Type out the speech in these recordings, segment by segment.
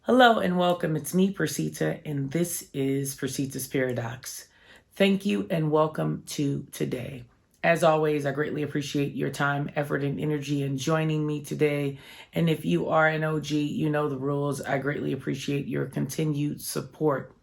Hello and welcome. It's me, Percita, and this is Percitas Paradox. Thank you and welcome to today. As always, I greatly appreciate your time, effort, and energy in joining me today. And if you are an OG, you know the rules. I greatly appreciate your continued support.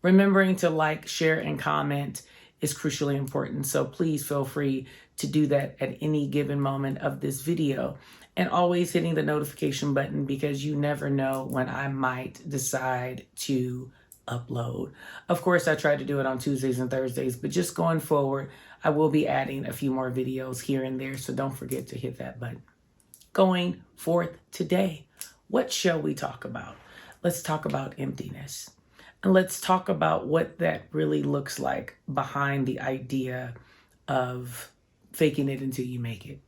Remembering to like, share, and comment is crucially important. So please feel free to do that at any given moment of this video. And always hitting the notification button because you never know when I might decide to upload. Of course, I try to do it on Tuesdays and Thursdays, but just going forward, I will be adding a few more videos here and there. So don't forget to hit that button. Going forth today, what shall we talk about? Let's talk about emptiness. And let's talk about what that really looks like behind the idea of faking it until you make it.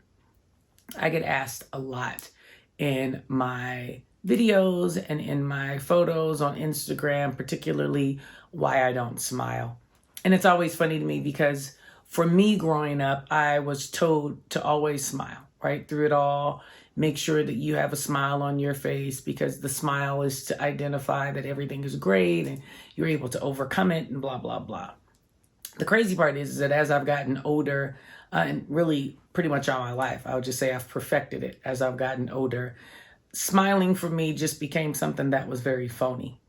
I get asked a lot in my videos and in my photos on Instagram, particularly why I don't smile. And it's always funny to me because for me growing up, I was told to always smile, right? Through it all, make sure that you have a smile on your face because the smile is to identify that everything is great and you're able to overcome it and blah, blah, blah. The crazy part is that as I've gotten older, and really pretty much all my life, I would just say I've perfected it as I've gotten older. Smiling for me just became something that was very phony.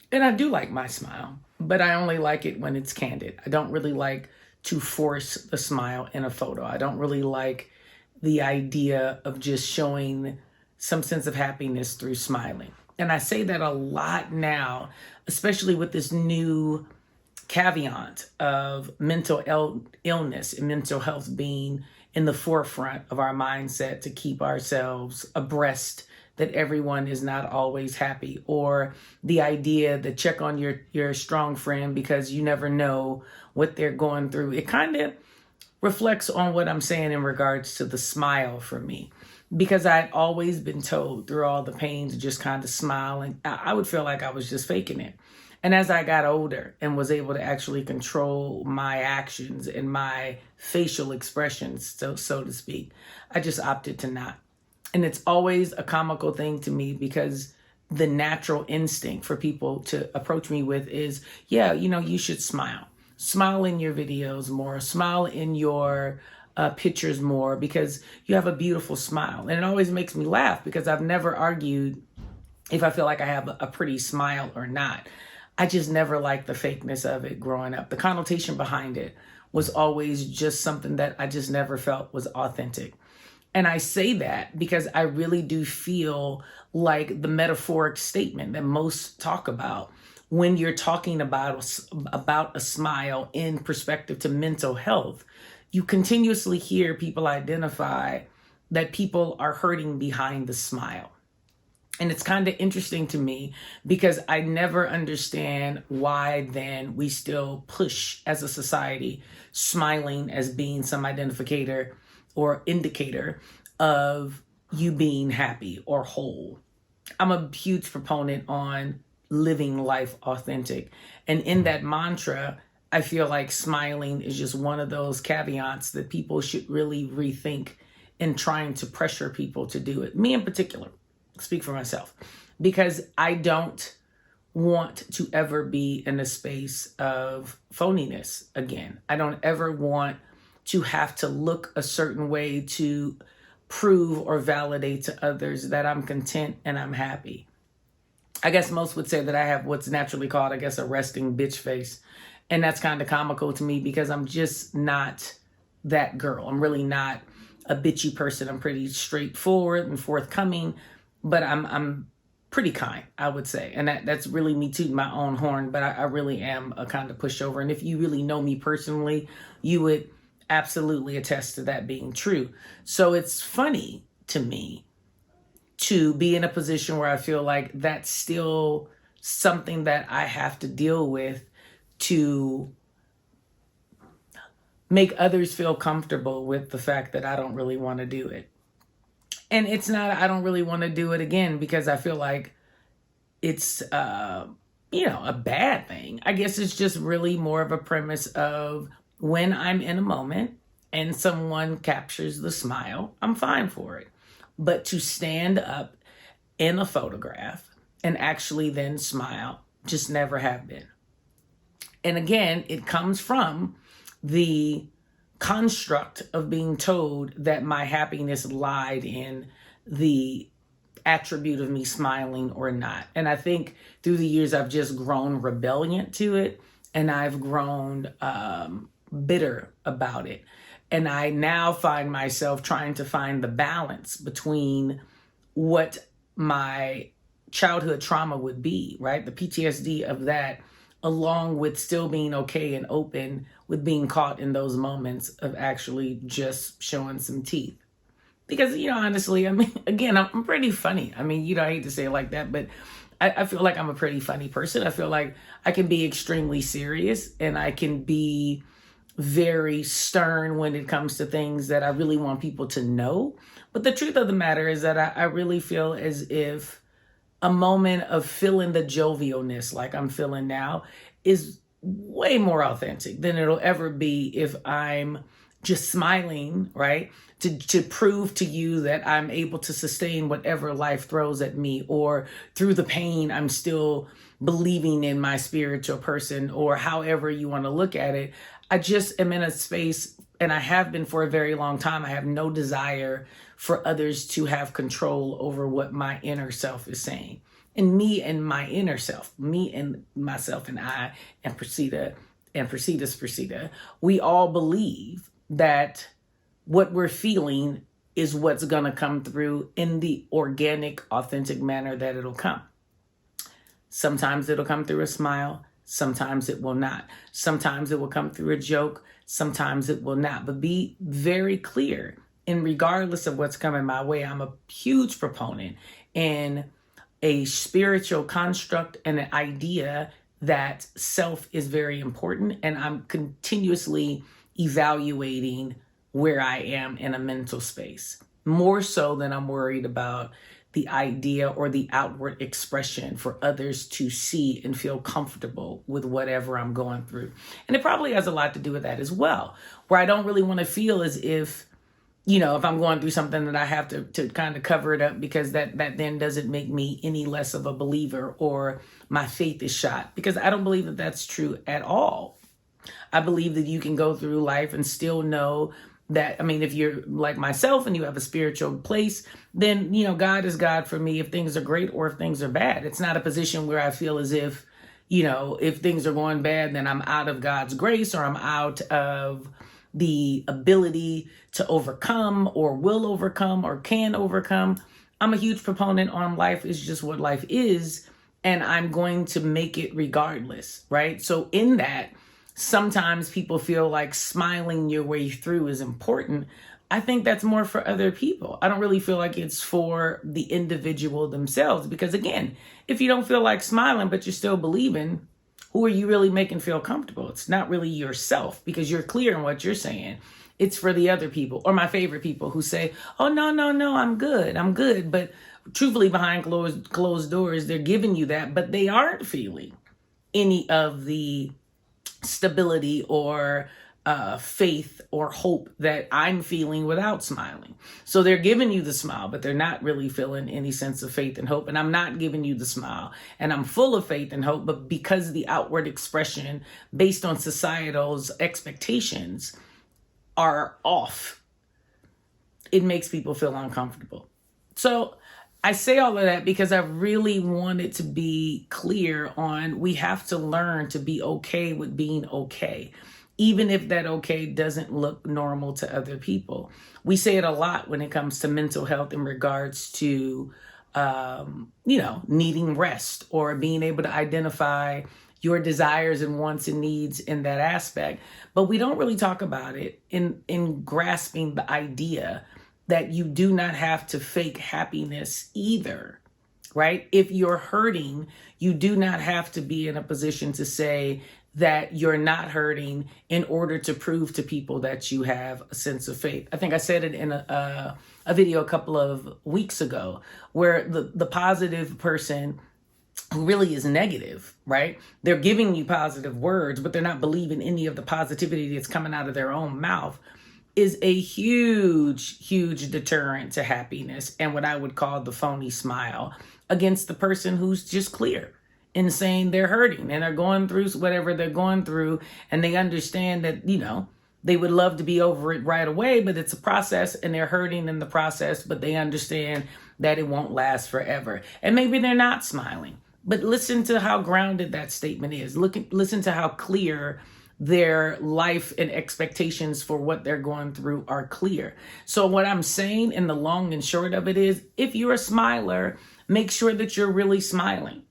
And I do like my smile, but I only like it when it's candid. I don't really like to force the smile in a photo. I don't really like the idea of just showing some sense of happiness through smiling. And I say that a lot now, especially with this new caveat of mental illness and mental health being in the forefront of our mindset to keep ourselves abreast that everyone is not always happy, or the idea that check on your strong friend because you never know what they're going through. It kind of reflects on what I'm saying in regards to the smile for me, because I'd always been told through all the pain to just kind of smile, and I would feel like I was just faking it. And as I got older and was able to actually control my actions and my facial expressions, so to speak, I just opted to not. And it's always a comical thing to me because the natural instinct for people to approach me with is, yeah, you should smile. Smile in your videos more, smile in your pictures more because you have a beautiful smile. And it always makes me laugh because I've never argued if I feel like I have a pretty smile or not. I just never liked the fakeness of it growing up. The connotation behind it was always just something that I just never felt was authentic. And I say that because I really do feel like the metaphoric statement that most talk about when you're talking about a smile in perspective to mental health, you continuously hear people identify that people are hurting behind the smile. And it's kind of interesting to me because I never understand why then we still push as a society smiling as being some identificator or indicator of you being happy or whole. I'm a huge proponent on living life authentic. And in that mantra, I feel like smiling is just one of those caveats that people should really rethink in trying to pressure people to do it. Me in particular. Speak for myself, because I don't want to ever be in a space of phoniness again. I don't ever want to have to look a certain way to prove or validate to others that I'm content and I'm happy. I guess most would say that I have what's naturally called, a resting bitch face. And that's kind of comical to me because I'm just not that girl. I'm really not a bitchy person. I'm pretty straightforward and forthcoming. But I'm pretty kind, I would say. And that's really me tooting my own horn, but I really am a kind of pushover. And if you really know me personally, you would absolutely attest to that being true. So it's funny to me to be in a position where I feel like that's still something that I have to deal with to make others feel comfortable with the fact that I don't really want to do it. And it's not, I don't really want to do it again because I feel like it's, a bad thing. I guess it's just really more of a premise of when I'm in a moment and someone captures the smile, I'm fine for it. But to stand up in a photograph and actually then smile. Just never have been. And again, it comes from the construct of being told that my happiness lied in the attribute of me smiling or not. And I think through the years, I've just grown rebelliant to it, and I've grown bitter about it. And I now find myself trying to find the balance between what my childhood trauma would be, right? The PTSD of that, along with still being okay and open with being caught in those moments of actually just showing some teeth. Because, honestly, I mean, again, I'm pretty funny. I mean, I hate to say it like that, but I feel like I'm a pretty funny person. I feel like I can be extremely serious, and I can be very stern when it comes to things that I really want people to know. But the truth of the matter is that I really feel as if a moment of feeling the jovialness like I'm feeling now is way more authentic than it'll ever be if I'm just smiling, right? To prove to you that I'm able to sustain whatever life throws at me, or through the pain, I'm still believing in my spiritual person, or however you want to look at it. I just am in a space, and I have been for a very long time. I have no desire for others to have control over what my inner self is saying. And me and my inner self, me and myself and I and Percita and Percita, we all believe that what we're feeling is what's going to come through in the organic, authentic manner that it'll come. Sometimes it'll come through a smile. Sometimes it will not. Sometimes it will come through a joke. Sometimes it will not. But be very clear, and regardless of what's coming my way, I'm a huge proponent in a spiritual construct and an idea that self is very important. And I'm continuously evaluating where I am in a mental space, more so than I'm worried about the idea or the outward expression for others to see and feel comfortable with whatever I'm going through. And it probably has a lot to do with that as well, where I don't really want to feel as if, if I'm going through something, that I have to kind of cover it up, because that then doesn't make me any less of a believer, or my faith is shot, because I don't believe that that's true at all. I believe that you can go through life and still know that, if you're like myself and you have a spiritual place, then, God is God for me if things are great or if things are bad. It's not a position where I feel as if, if things are going bad, then I'm out of God's grace, or I'm out of the ability to overcome, or will overcome, or can overcome. I'm a huge proponent on life is just what life is, and I'm going to make it regardless, right? So in that, sometimes people feel like smiling your way through is important. I think that's more for other people. I don't really feel like it's for the individual themselves, because again, if you don't feel like smiling, but you're still believing, who are you really making feel comfortable? It's not really yourself, because you're clear in what you're saying. It's for the other people, or my favorite people who say, oh, no, I'm good. But truthfully, behind closed doors, they're giving you that, but they aren't feeling any of the stability or faith or hope that I'm feeling without smiling. So they're giving you the smile, but they're not really feeling any sense of faith and hope. And I'm not giving you the smile, and I'm full of faith and hope, but because the outward expression based on societal's expectations are off, it makes people feel uncomfortable. So I say all of that because I really wanted to be clear on, we have to learn to be okay with being okay, even if that okay doesn't look normal to other people. We say it a lot when it comes to mental health in regards to, needing rest, or being able to identify your desires and wants and needs in that aspect. But we don't really talk about it in grasping the idea that you do not have to fake happiness either, right? If you're hurting, you do not have to be in a position to say that you're not hurting in order to prove to people that you have a sense of faith. I think I said it in a video a couple of weeks ago, where the positive person who really is negative, right? They're giving you positive words, but they're not believing any of the positivity that's coming out of their own mouth, is a huge, huge deterrent to happiness, and what I would call the phony smile. against the person who's just clear in saying they're hurting and they're going through whatever they're going through, and they understand that, they would love to be over it right away, but it's a process and they're hurting in the process, but they understand that it won't last forever. And maybe they're not smiling, but listen to how grounded that statement is. Listen to how clear their life and expectations for what they're going through are clear. So what I'm saying in the long and short of it is, if you're a smiler, make sure that you're really smiling.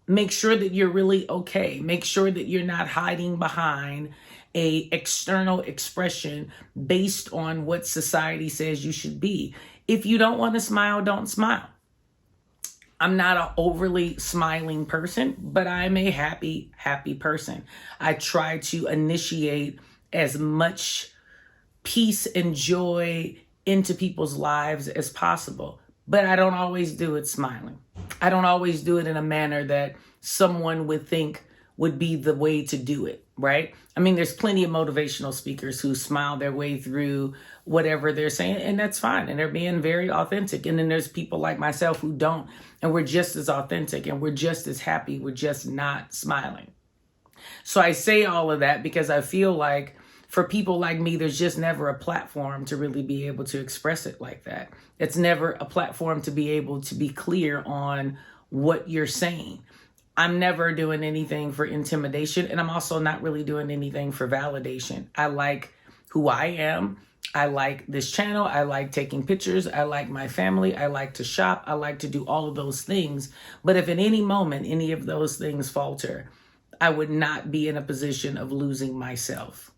Make sure that you're really okay. Make sure that you're not hiding behind a external expression based on what society says you should be. If you don't want to smile, don't smile. I'm not an overly smiling person, but I'm a happy person. I try to initiate as much peace and joy into people's lives as possible, but I don't always do it smiling. I don't always do it in a manner that someone would think would be the way to do it, right? I mean, there's plenty of motivational speakers who smile their way through whatever they're saying, and that's fine, and they're being very authentic. And then there's people like myself who don't, and we're just as authentic, and we're just as happy, we're just not smiling. So I say all of that because I feel like for people like me, there's just never a platform to really be able to express it like that. It's never a platform to be able to be clear on what you're saying. I'm never doing anything for intimidation, and I'm also not really doing anything for validation. I like who I am. I like this channel. I like taking pictures. I like my family. I like to shop. I like to do all of those things. But if at any moment any of those things falter, I would not be in a position of losing myself,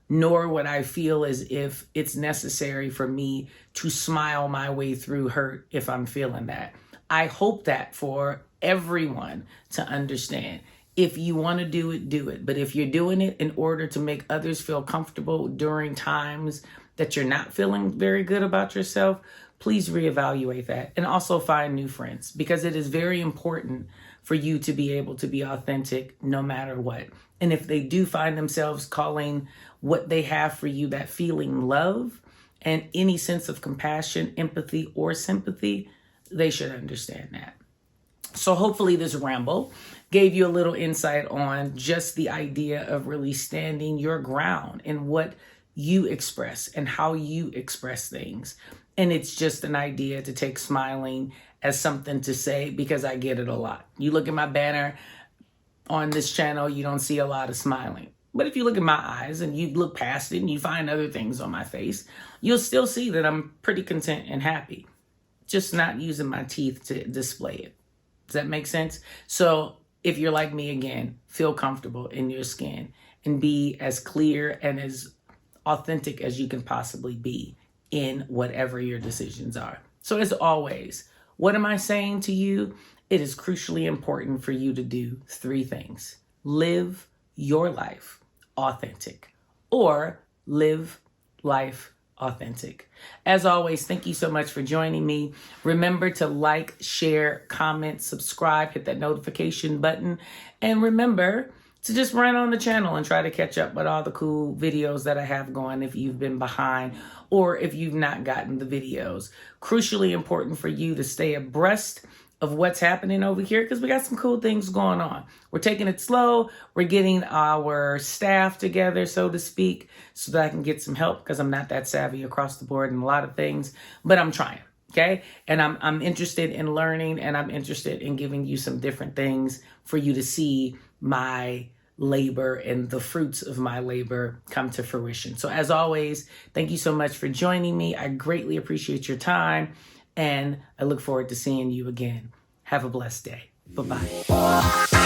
nor would I feel as if it's necessary for me to smile my way through hurt if I'm feeling that. I hope that for everyone to understand. If you want to do it, do it. But if you're doing it in order to make others feel comfortable during times that you're not feeling very good about yourself, please reevaluate that, and also find new friends, because it is very important for you to be able to be authentic no matter what. And if they do find themselves calling what they have for you that feeling love and any sense of compassion, empathy, or sympathy, they should understand that. So hopefully this ramble gave you a little insight on just the idea of really standing your ground in what you express and how you express things. And it's just an idea to take smiling as something to say, because I get it a lot. You look at my banner on this channel, you don't see a lot of smiling. But if you look at my eyes and you look past it and you find other things on my face, you'll still see that I'm pretty content and happy, just not using my teeth to display it. Does that make sense? So if you're like me, again, feel comfortable in your skin and be as clear and as authentic as you can possibly be in whatever your decisions are. So as always, what am I saying to you? It is crucially important for you to do 3 things. Live your life authentic, or live life authentic. As always, thank you so much for joining me. Remember to like, share, comment, subscribe, hit that notification button, and remember to just run on the channel and try to catch up with all the cool videos that I have going if you've been behind or if you've not gotten the videos. Crucially important for you to stay abreast of what's happening over here, because we got some cool things going on. We're taking it slow. We're getting our staff together, so to speak, so that I can get some help, because I'm not that savvy across the board in a lot of things, but I'm trying. Okay. And I'm interested in learning, and I'm interested in giving you some different things for you to see my labor and the fruits of my labor come to fruition. So as always, thank you so much for joining me. I greatly appreciate your time, and I look forward to seeing you again. Have a blessed day. Bye-bye.